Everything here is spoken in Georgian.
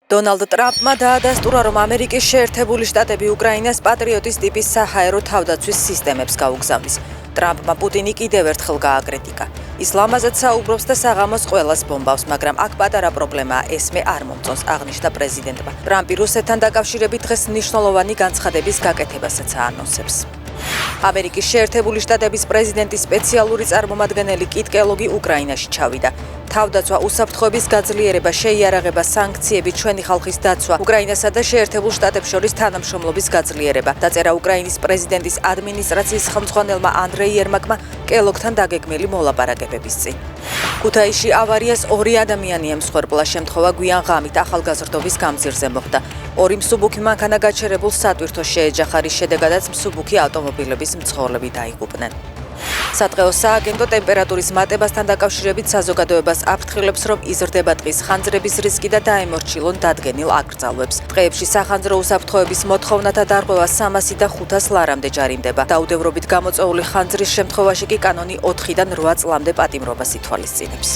დონალდ ტრამპმა დაადასტურა, რომ ამერიკის შეერთებული შტატები უკრაინას პატრიოტის ტიპის საჰაერო თავდაცვის სისტემებს გაუგზავნის. ტრამპმა პუტინი კიდევ ერთხელ გააკრიტიკა. ის ლამაზად საუბრობს და საღამოს ყველას ბომბავს, მაგრამ აქ პატარა პრობლემაა, ესმე არ მომწონს, აღნიშნა პრეზიდენტმა. ტრამპი რუსეთთან დაკავშირებით დღეს მნიშვნელოვანი განცხადების გაკეთებასაც აანონსებს. ამერიკის შეერთებული შტატების პრეზიდენტის სპეციალური წარმომადგენელი კიტ კელოგი უკრაინაში ჩავიდა. თავდაცვა, უსაფრთხოების გაძლიერება, შეიარაღება, სანქციები, ჩვენი ხალხის დაცვა, უკრაინასა და შეერთებულ შტატებს შორის თანამშრომლობის გაძლიერება. დაწერა უკრაინის პრეზიდენტის ადმინისტრაციის ხელმძღვანელმა ანდრეი ერმაკმა კელოგთან დაგეგმილი მოლაპარაკებების წინ. ქუთაისში ავარიას 2 ადამიანი ემსხვერპლა, შემთხვევა გვიან ღამით ახალგაზრდობის გამზირზე მოხდა. 2 მსუბუქი მანქანა გაჩერებულ სატვირთო შეეჯახა, რის შედეგადაც მსუბუქი ავტომობილების მცხოვრები დაიღუპნენ. სადღეო სააგენტო ტემპერატურის მატებასთან დაკავშირებით საზოგადოებას აფრთხილებს, რომ იზრდება ტყის ხანძრების რისკი და დაემორჩილონ დადგენილ აკრძალვებს. დღეებში სახანძრო უსაფრთხოების მოთხოვნათა დარღვევა 300 და 500 ლარამდე ჯარიმდება. დაუდევრობით გამოწვეული ხანძრის შემთხვევაში კი კანონი 4-დან 8 წლამდე პატიმრობას ითვალისწინებს.